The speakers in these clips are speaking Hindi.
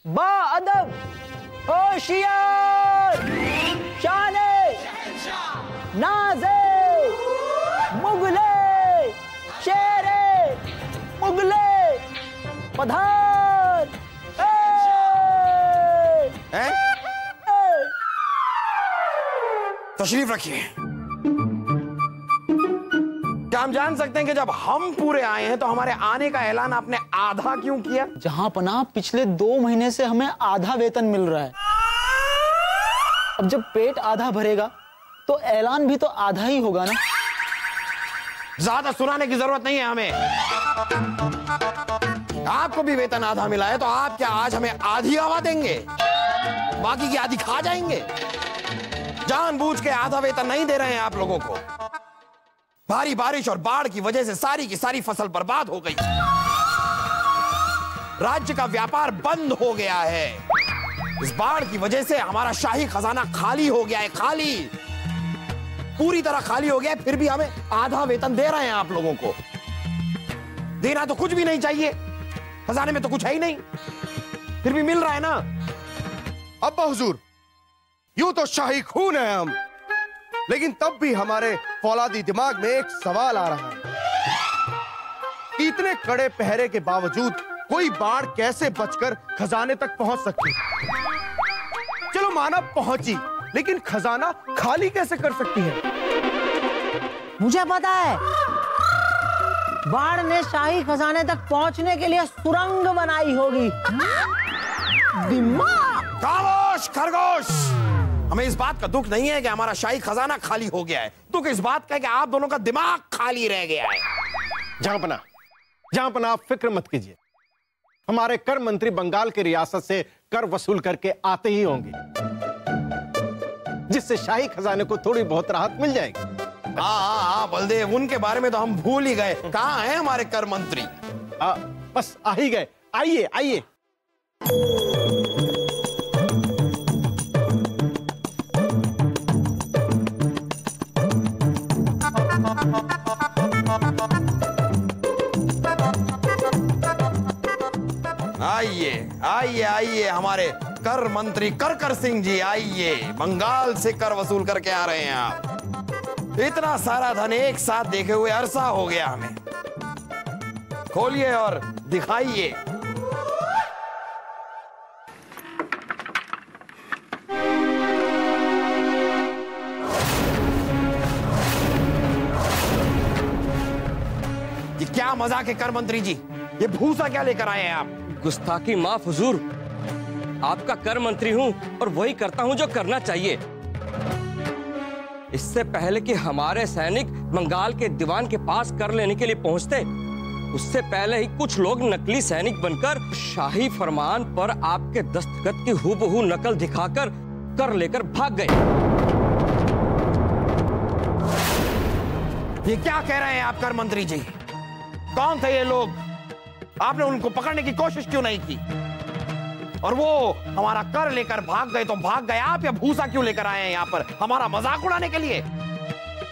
बाअदब, होशियार, शाने, नाज़े, मुगले, शेरे, मुगले, पधार। तशरीफ रखिए। क्या हम जान सकते हैं कि जब हम पूरे आए हैं तो हमारे आने का ऐलान आपने आधा क्यों किया? जहां पनाह पिछले 2 महीने से हमें आधा वेतन मिल रहा है। अब जब पेट आधा भरेगा तो ऐलान भी तो आधा ही होगा ना। ज्यादा सुनाने की जरूरत नहीं है हमें। आपको भी वेतन आधा मिला है तो आप क्या आज हमें आधी हवा देंगे, बाकी की आधी खा जाएंगे? जानबूझ के आधा वेतन नहीं दे रहे हैं आप लोगों को। भारी बारिश और बाढ़ की वजह से सारी की सारी फसल बर्बाद हो गई। राज्य का व्यापार बंद हो गया है। इस बाढ़ की वजह से हमारा शाही खजाना खाली हो गया है, खाली, पूरी तरह खाली हो गया है। फिर भी हमें आधा वेतन दे रहे हैं आप लोगों को। देना तो कुछ भी नहीं चाहिए, खजाने में तो कुछ है ही नहीं, फिर भी मिल रहा है ना। अब्बा हुजूर, यूं तो शाही खून है हम, लेकिन तब भी हमारे फौलादी दिमाग में एक सवाल आ रहा है कि इतने कड़े पहरे के बावजूद कोई बाढ़ कैसे बचकर खजाने तक पहुंच सकती? चलो माना पहुंची, लेकिन खजाना खाली कैसे कर सकती है? मुझे पता है, बाढ़ ने शाही खजाने तक पहुंचने के लिए सुरंग बनाई होगी। दिमाग। खामोश खरगोश। हमें इस बात का दुख नहीं है कि हमारा शाही खजाना खाली हो गया है, दुख इस बात का है कि आप दोनों का दिमाग खाली रह गया है। जहांपना आप फिक्र मत कीजिए, हमारे कर मंत्री बंगाल की रियासत से कर वसूल करके आते ही होंगे, जिससे शाही खजाने को थोड़ी बहुत राहत मिल जाएगी। हाँ बलदेव, उनके बारे में तो हम भूल ही गए। कहाँ हैं हमारे कर मंत्री? बस आ ही गए। आइए आइए। आइए आइए आइए, हमारे कर मंत्री करकर सिंह जी आइए। बंगाल से कर वसूल करके आ रहे हैं आप। इतना सारा धन एक साथ देखे हुए अरसा हो गया हमें। खोलिए और दिखाइए। ये क्या मजाक है कर मंत्री जी? ये भूसा क्या लेकर आए हैं आप? गुस्ताखी माफ हुजूर, आपका कर मंत्री हूं और वही करता हूं जो करना चाहिए। इससे पहले कि हमारे सैनिक बंगाल के दीवान के पास कर लेने के लिए पहुंचते, उससे पहले ही कुछ लोग नकली सैनिक बनकर शाही फरमान पर आपके दस्तखत की हूबहू नकल दिखाकर कर लेकर भाग गए। ये क्या कह रहे हैं आप कर मंत्री जी? कौन थे ये लोग? आपने उनको पकड़ने की कोशिश क्यों नहीं की? और वो हमारा कर लेकर भाग गए तो भाग गए आप, या भूसा क्यों लेकर आए हैं यहाँ पर हमारा मजाक उड़ाने के लिए?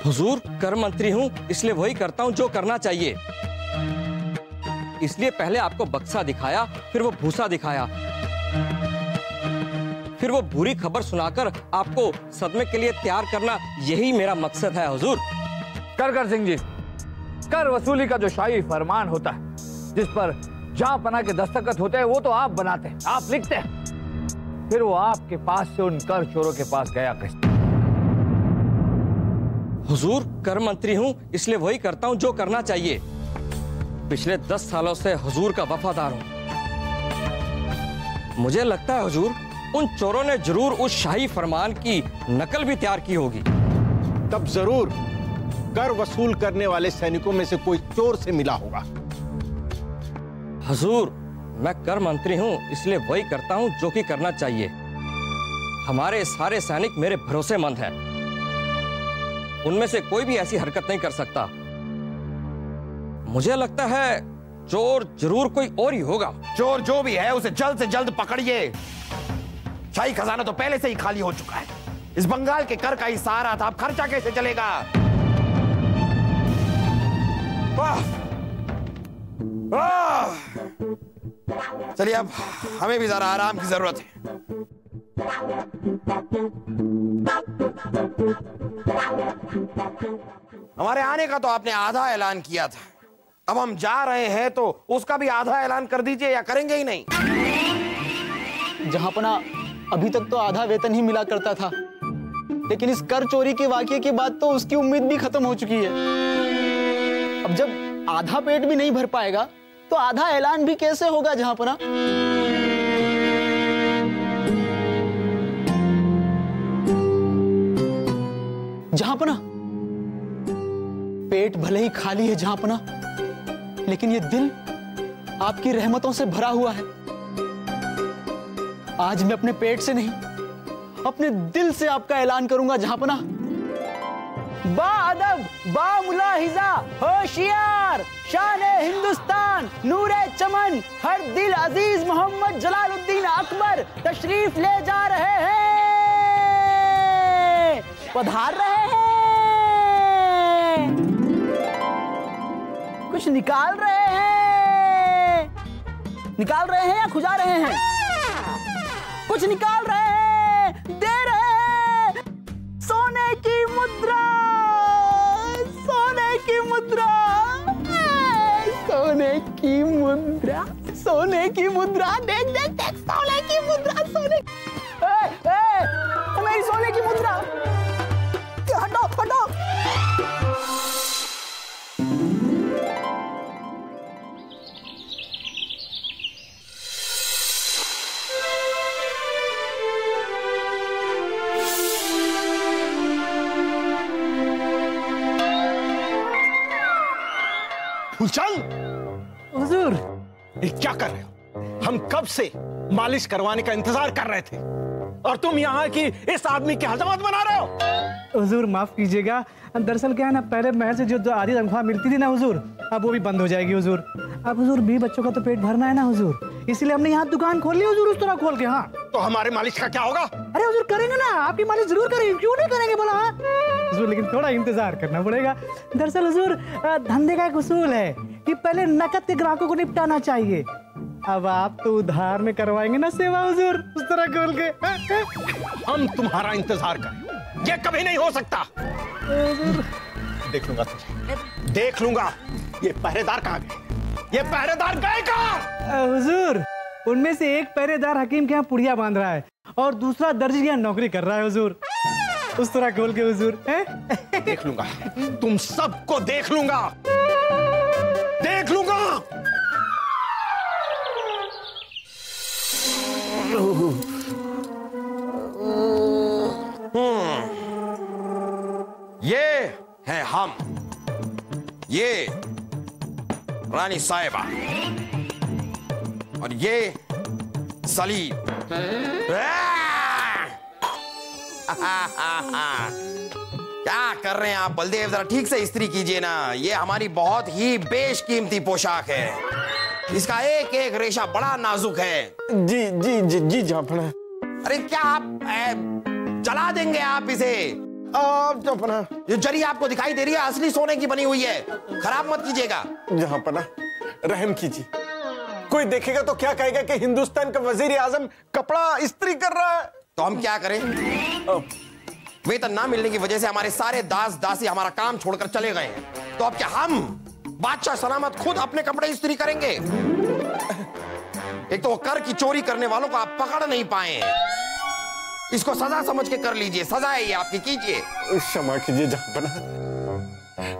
हुजूर, कर मंत्री हूं इसलिए वही करता हूं जो करना चाहिए। इसलिए पहले आपको बक्सा दिखाया, फिर वो भूसा दिखाया, फिर वो बुरी खबर सुनाकर आपको सदमे के लिए तैयार करना, यही मेरा मकसद है हुजूर। कर सिंह जी, कर वसूली का जो शाही फरमान होता है, जिस पर जहांपना के दस्तखत होते हैं, वो तो आप बनाते हैं, आप लिखते हैं, फिर वो आपके पास से उन कर चोरों के पास गया कैसे? हुजूर, कर मंत्री हूं इसलिए वही करता हूं जो करना चाहिए। पिछले 10 सालों से हुजूर का वफादार हूं। मुझे लगता है हुजूर, उन चोरों ने जरूर उस शाही फरमान की नकल भी तैयार की होगी। तब जरूर कर वसूल करने वाले सैनिकों में से कोई चोर से मिला होगा। हुजूर, मैं कर मंत्री हूं इसलिए वही करता हूं जो कि करना चाहिए। हमारे सारे सैनिक मेरे भरोसेमंद हैं, उनमें से कोई भी ऐसी हरकत नहीं कर सकता। मुझे लगता है चोर जरूर कोई और ही होगा। चोर जो भी है उसे जल्द से जल्द पकड़िए। शाही खजाना तो पहले से ही खाली हो चुका है। इस बंगाल के कर का ही सहारा था, अब खर्चा कैसे चलेगा? चलिए अब हमें भी जरा आराम की जरूरत है। हमारे आने का तो आपने आधा ऐलान किया था, अब हम जा रहे हैं तो उसका भी आधा ऐलान कर दीजिए, या करेंगे ही नहीं? जहांपना अभी तक तो आधा वेतन ही मिला करता था, लेकिन इस कर चोरी के वाकये के बाद तो उसकी उम्मीद भी खत्म हो चुकी है। अब जब आधा पेट भी नहीं भर पाएगा तो आधा ऐलान भी कैसे होगा जहांपना? जहांपना, पेट भले ही खाली है जहांपना, लेकिन ये दिल आपकी रहमतों से भरा हुआ है। आज मैं अपने पेट से नहीं, अपने दिल से आपका ऐलान करूंगा जहांपना। बाअदब, बामुलाहिजा, होशियार, शान हिंदुस्तान, नूरे चमन, हर दिल अजीज मोहम्मद जलालुद्दीन अकबर तशरीफ ले जा रहे हैं, पधार रहे हैं। कुछ निकाल रहे हैं या खुजा रहे हैं? कुछ निकाल रहे हैं, दे रहे हैं। सोने की मुद्रा, सोने की मुद्रा, सोने की मुद्रा, सोने की मुद्रा, देख देख देख, सोने की मुद्रा, सोने। मेरी सोने की मुद्रा, हटो हटो। फूलचंद, हुजूर, ये क्या कर रहे हो? हम कब से मालिश करवाने का इंतजार कर रहे थे और तुम यहाँ की इस आदमी की हजमत बना रहे हो। हुजूर माफ कीजिएगा, दरअसल क्या है ना, पहले महल से जो आधी तनख्वाह मिलती थी ना हुजूर, अब वो भी बंद हो जाएगी हुजूर। अब हुजूर 20 बच्चों का तो पेट भरना है ना हुजूर, इसलिए हमने यहाँ दुकान खोल ली हुजूर, उस तरह खोल के। हाँ तो हमारे मालिश का क्या होगा? अरे हुजूर करेंगे ना, आपकी मालिश जरूर करेंगे, क्यों नहीं करेंगे बोला। हाँ हुजूर, लेकिन थोड़ा इंतजार करना पड़ेगा। दरअसल हुजूर धंधे का एक उसूल है कि पहले नकद के ग्राहकों को निपटाना चाहिए। अब आप तो उधार में करवाएंगे ना सेवा हुजूर, उस तरह खोल के। हम तुम्हारा इंतजार करें, ये कभी नहीं हो सकता। देख लूंगा तुझे, देख लूंगा। ये पहरेदार कहाँ गए? ये पहरेदार गए कहाँ? हुजूर, उनमें से एक पहरेदार हकीम के यहाँ पुड़िया बांध रहा है और दूसरा दर्जी के यहाँ नौकरी कर रहा है हुजूर, उस तरह खोल के हुजूर। देख लूंगा, तुम सबको देख लूंगा, देख लूंगा। ये है हम, ये रानी साहिबा और ये सलीम। क्या कर रहे हैं आप बलदेव? जरा ठीक से इस्त्री कीजिए ना, ये हमारी बहुत ही बेशकीमती पोशाक है, इसका एक एक रेशा बड़ा नाजुक है। जी जी जी जी जहांपना। अरे क्या आप जला देंगे आप इसे? आप जहांपना, ये जरी आपको दिखाई दे रही है असली सोने की बनी हुई है, खराब मत कीजिएगा। जहांपना रहम कीजिए, कोई देखेगा तो क्या कहेगा कि हिंदुस्तान का वजीर आजम कपड़ा इस्त्री कर रहा है। तो हम क्या करें? वेतन ना मिलने की वजह से हमारे सारे दास दासी हमारा काम छोड़कर चले गए हैं, तो अब क्या हम बादशाह सलामत खुद अपने कपड़े इस्त्री करेंगे? एक तो वो कर की चोरी करने वालों को आप पकड़ नहीं पाए हैं, इसको सजा समझ के कर लीजिए, सजा है ये आपकी, कीजिए। क्षमा कीजिए जहांपना,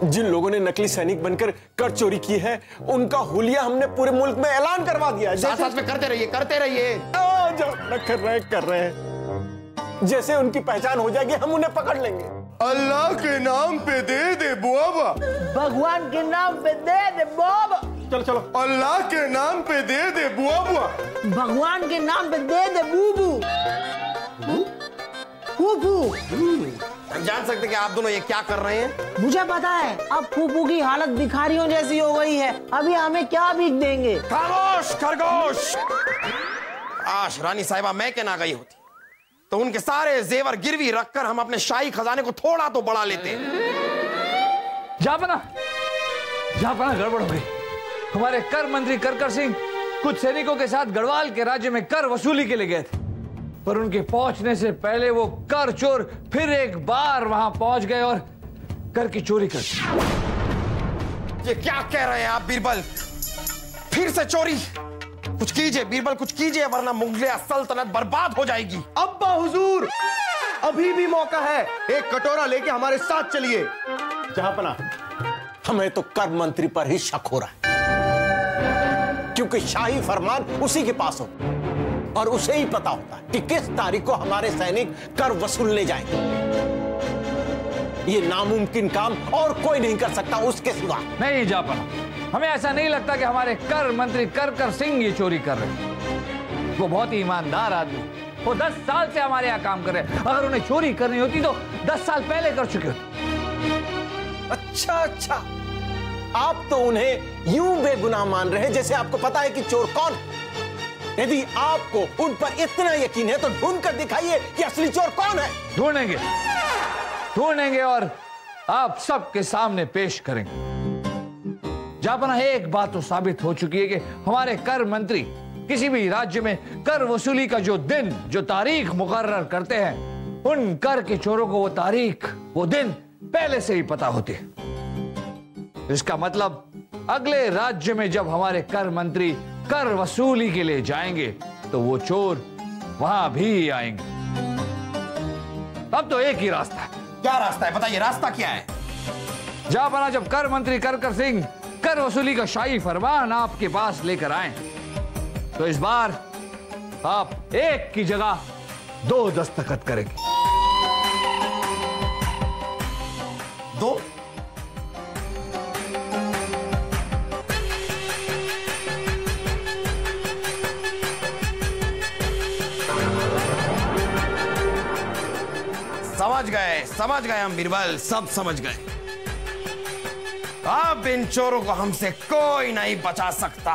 जिन लोगों ने नकली सैनिक बनकर कर चोरी की है उनका हुलिया हमने पूरे मुल्क में ऐलान करवा दिया है। साथ साथ में करते रहिए, करते रहिए। कर रहे हैं, जैसे उनकी पहचान हो जाएगी हम उन्हें पकड़ लेंगे। अल्लाह के नाम पे दे दे बुआबा, भगवान के नाम पे दे दे बाबा, चलो चलो। अल्लाह के नाम पे दे दे बुआबा, भगवान के नाम पे दे दे बूबू, फूफू। जान सकते कि आप दोनों ये क्या कर रहे हैं? मुझे पता है, अब फूफू की हालत भिखारियों जैसी हो गई है, अभी हमें क्या भीख देंगे? खामोश खरगोश। आज रानी साहिबा मैं के ना गई होती तो उनके सारे जेवर गिरवी रखकर हम अपने शाही खजाने को थोड़ा तो बढ़ा लेते। जापना गड़बड़ हो गई। हमारे कर मंत्री करकर सिंह कुछ सैनिकों के साथ गढ़वाल के राज्य में कर वसूली के लिए गए थे, पर उनके पहुंचने से पहले वो कर चोर फिर एक बार वहां पहुंच गए और कर की चोरी कर दी। ये क्या कह रहे हैं आप बीरबल? फिर से चोरी? कुछ कीजिए बीरबल, कुछ कीजिए, वरना मुगलिया सल्तनत बर्बाद हो जाएगी। अब्बा हुजूर, अभी भी मौका है, एक कटोरा लेके हमारे साथ चलिए। जहांपना, हमें तो कर मंत्री पर ही शक हो रहा है, क्योंकि शाही फरमान उसी के पास हो और उसे ही पता होता है कि किस तारीख को हमारे सैनिक कर वसूलने जाएंगे। ये नामुमकिन काम और कोई नहीं कर सकता उसके सिवा। नहीं जापना, हमें ऐसा नहीं लगता कि हमारे कर मंत्री कर सिंह ये चोरी कर रहे हैं। वो बहुत ही ईमानदार आदमी, वो 10 साल से हमारे यहाँ काम कर रहे हैं। अगर उन्हें चोरी करनी होती तो 10 साल पहले कर चुके होते। अच्छा, आप तो उन्हें यूं बेगुनाह मान रहे हैं जैसे आपको पता है कि चोर कौन है। यदि आपको उन पर इतना यकीन है तो ढूंढ कर दिखाइए कि असली चोर कौन है। ढूंढेंगे और आप सबके सामने पेश करेंगे। जापना, एक बात तो साबित हो चुकी है कि हमारे कर मंत्री किसी भी राज्य में कर वसूली का जो दिन, जो तारीख मुकर्रर करते हैं, उन कर के चोरों को वो तारीख, वो दिन पहले से ही पता होती है। इसका मतलब अगले राज्य में जब हमारे कर मंत्री कर वसूली के लिए जाएंगे तो वो चोर वहां भी आएंगे। अब तो एक ही रास्ता है। क्या रास्ता है, बताइए, रास्ता क्या है? जापना, जब कर मंत्री कर सिंह कर वसूली का शाही फरमान आपके पास लेकर आए तो इस बार आप एक की जगह 2 दस्तखत करेंगे। 2? समझ गए हम बीरबल, सब समझ गए। अब इन चोरों को हमसे कोई नहीं बचा सकता।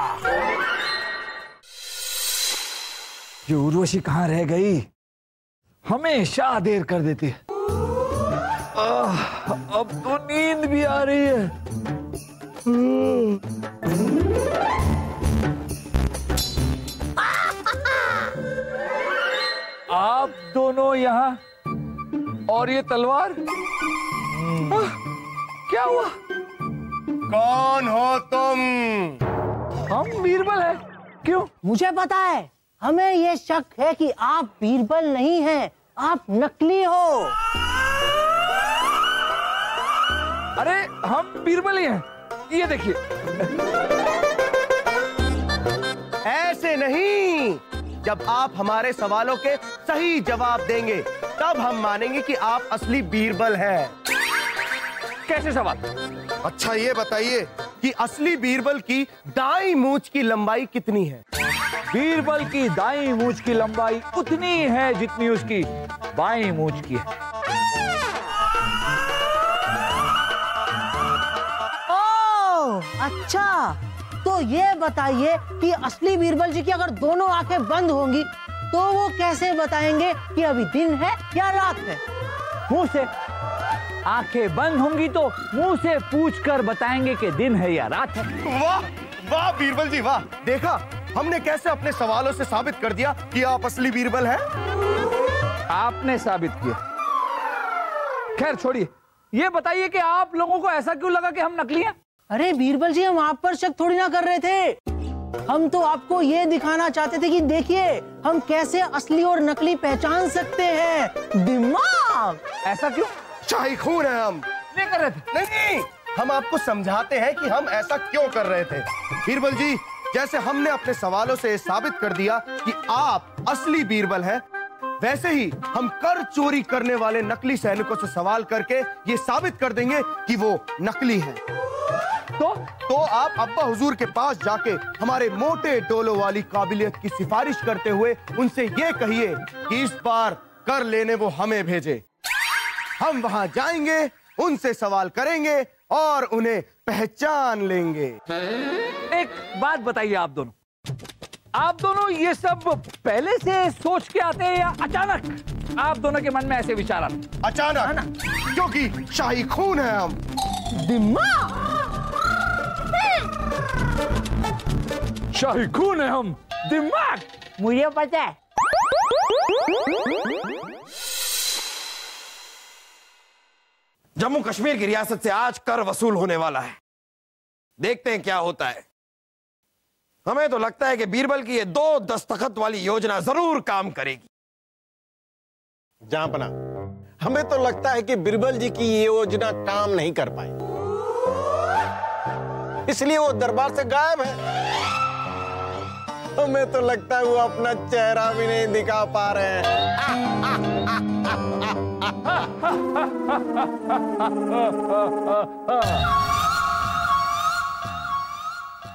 ये उर्वशी कहां रह गई? हमेशा देर कर देती है। अब तो नींद भी आ रही है। आप दोनों यहाँ और ये तलवार? क्या हुआ? कौन हो तुम? हम बीरबल हैं। क्यों? मुझे पता है, हमें ये शक है कि आप बीरबल नहीं हैं, आप नकली हो। अरे हम बीरबल ही हैं, ये देखिए। ऐसे नहीं, जब आप हमारे सवालों के सही जवाब देंगे तब हम मानेंगे कि आप असली बीरबल हैं। कैसे सवाल? अच्छा ये बताइए कि असली बीरबल की दाईं मूंछ की लंबाई कितनी है? बीरबल की दाईं मूंछ की लंबाई उतनी है जितनी उसकी बाईं मूंछ की है। ओह, अच्छा, तो ये बताइए कि असली बीरबल जी की अगर दोनों आंखें बंद होंगी तो वो कैसे बताएंगे कि अभी दिन है या रात है? मुंह से। आंखें बंद होंगी तो मुंह से पूछकर बताएंगे कि दिन है या रात है। वाह वाह बीरबल जी वाह, देखा हमने कैसे अपने सवालों से साबित कर दिया कि आप असली बीरबल हैं। आपने साबित किया। खैर छोड़िए, ये बताइए कि आप लोगों को ऐसा क्यों लगा कि हम नकली हैं? अरे बीरबल जी, हम आप पर शक थोड़ी ना कर रहे थे। हम तो आपको ये दिखाना चाहते थे कि देखिए हम कैसे असली और नकली पहचान सकते हैं। दिमाग। ऐसा क्यों? शाही खून है हम। नहीं कर रहे थे। नहीं, हम आपको समझाते हैं कि हम ऐसा क्यों कर रहे थे। बीरबल जी, जैसे हमने अपने सवालों से साबित कर दिया कि आप असली बीरबल हैं, वैसे ही हम कर चोरी करने वाले नकली सैनिकों से सवाल करके ये साबित कर देंगे कि वो नकली हैं। तो आप अब्बा हुजूर के पास जाके हमारे मोटे डोलों वाली काबिलियत की सिफारिश करते हुए उनसे ये कहिए कि इस बार कर लेने वो हमें भेजे। हम वहां जाएंगे, उनसे सवाल करेंगे और उन्हें पहचान लेंगे। एक बात बताइए, आप दोनों ये सब पहले से सोच के आते हैं या अचानक आप दोनों के मन में ऐसे विचार आते? अचानक, क्योंकि शाही खून है हम। शाही खून है हम, दिमाग। मुझे पता है। जम्मू कश्मीर की रियासत से आज कर वसूल होने वाला है। देखते हैं क्या होता है। हमें तो लगता है कि बीरबल की ये 2 दस्तखत वाली योजना जरूर काम करेगी। जहांपना, हमें तो लगता है कि बीरबल जी की ये योजना काम नहीं कर पाई, इसलिए वो दरबार से गायब है। हमें तो लगता है वो अपना चेहरा भी नहीं दिखा पा रहे हैं।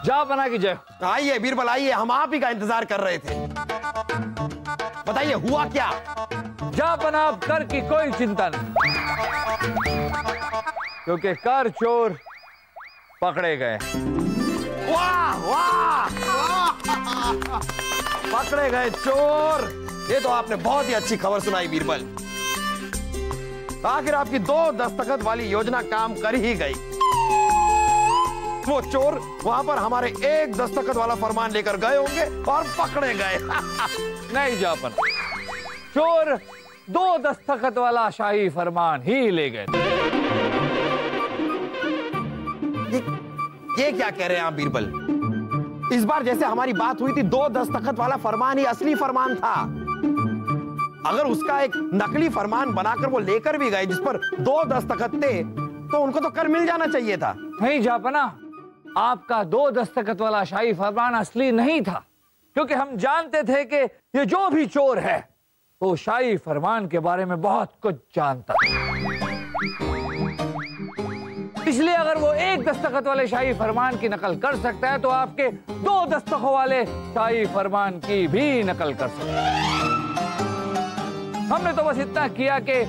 जा बना की जय। आइए बीरबल आइए, हम आप ही का इंतजार कर रहे थे। बताइए हुआ क्या? जा बना, अब कर की कोई चिंता नहीं, क्योंकि कर चोर पकड़े गए। वाह वाह, पकड़े गए चोर। ये तो आपने बहुत ही अच्छी खबर सुनाई बीरबल। आखिर आपकी 2 दस्तखत वाली योजना काम कर ही गई। वो चोर वहां पर हमारे 1 दस्तखत वाला फरमान लेकर गए होंगे और पकड़े गए। नहीं जापन, चोर 2 दस्तखत वाला शाही फरमान ही ले गए। ये क्या कह रहे हैं आप बीरबल? इस बार जैसे हमारी बात हुई थी 2 दस्तखत वाला फरमान ही असली फरमान था। अगर उसका एक नकली फरमान बनाकर वो लेकर भी गए जिस पर 2 दस्तखत थे, तो उनको तो कर मिल जाना चाहिए था। नहीं जापना, आपका 2 दस्तखत वाला शाही फरमान असली नहीं था, क्योंकि हम जानते थे कि ये जो भी चोर है वो शाही फरमान के बारे में बहुत कुछ जानता है। इसलिए अगर वो 1 दस्तखत वाले शाही फरमान की नकल कर सकता है, तो आपके 2 दस्तखत वाले शाही फरमान की भी नकल कर सकता है। हमने तो बस इतना किया कि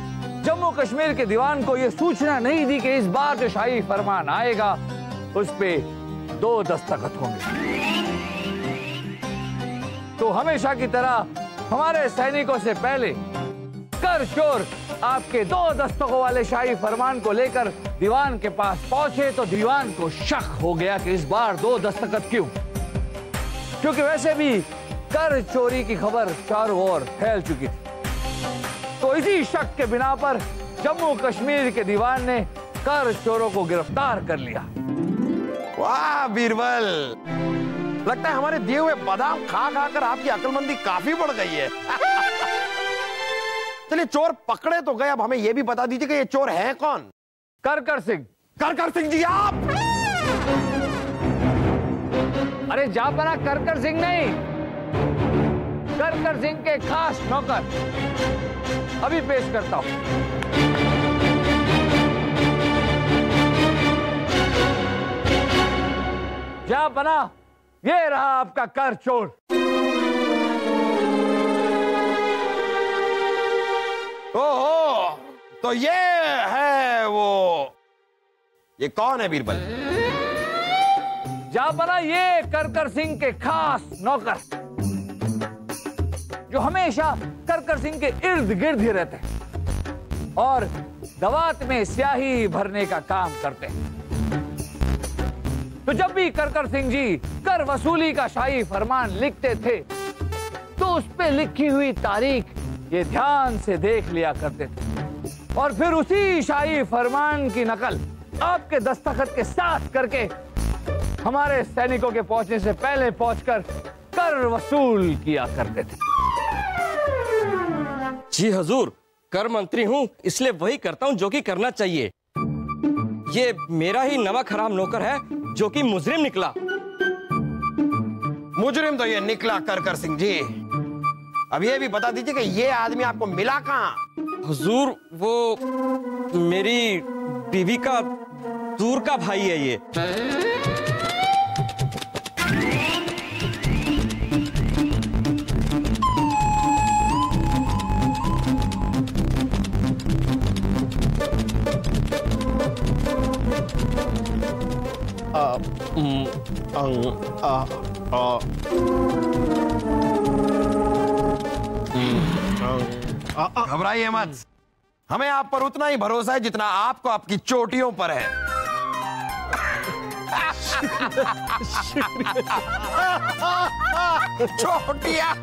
जम्मू कश्मीर के दीवान को यह सूचना नहीं दी कि इस बार जो शाही फरमान आएगा उस पे 2 दस्तखत होंगे। तो हमेशा की तरह हमारे सैनिकों से पहले कर चोर आपके 2 दस्तखतों वाले शाही फरमान को लेकर दीवान के पास पहुंचे, तो दीवान को शक हो गया कि इस बार 2 दस्तखत क्यों, क्योंकि वैसे भी कर चोरी की खबर चारों ओर फैल चुकी थी। तो इसी शक के बिना पर जम्मू कश्मीर के दीवान ने कर चोरों को गिरफ्तार कर लिया। वाह बीरबल, लगता है हमारे दिए हुए बादाम खा खाकर आपकी अक्लमंदी काफी बढ़ गई है। चलिए चोर पकड़े तो गए, अब हमें यह भी बता दीजिए कि ये चोर है कौन? कर सिंह। कर सिंह जी आप? अरे जापना, कर सिंह नहीं, कर सिंह के खास नौकर। अभी पेश करता हूं। जापना, ये रहा आपका कर चोर। ओहो, तो ये है वो। ये कौन है बीरबल? जापना, ये कर सिंह के खास नौकर, जो हमेशा कर सिंह के इर्द गिर्द ही रहते हैं और दवात में स्याही भरने का काम करते हैं। तो जब भी कर सिंह जी कर वसूली का शाही फरमान लिखते थे, तो उस पे लिखी हुई तारीख ये ध्यान से देख लिया करते थे और फिर उसी शाही फरमान की नकल आपके दस्तखत के साथ करके हमारे सैनिकों के पहुंचने से पहले पहुंचकर कर वसूल किया करते थे। जी हजूर, कर मंत्री हूँ, इसलिए वही करता हूँ जो कि करना चाहिए। ये मेरा ही नमक हराम नौकर है जो कि मुजरिम निकला। मुजरिम तो ये निकला कर सिंह जी। अब ये भी बता दीजिए कि ये आदमी आपको मिला कहाँ? हुजूर, वो मेरी बीवी का दूर का भाई है ये। घबराइए मत, हमें आप पर उतना ही भरोसा है जितना आपको आपकी चोटियों पर है। चोटियां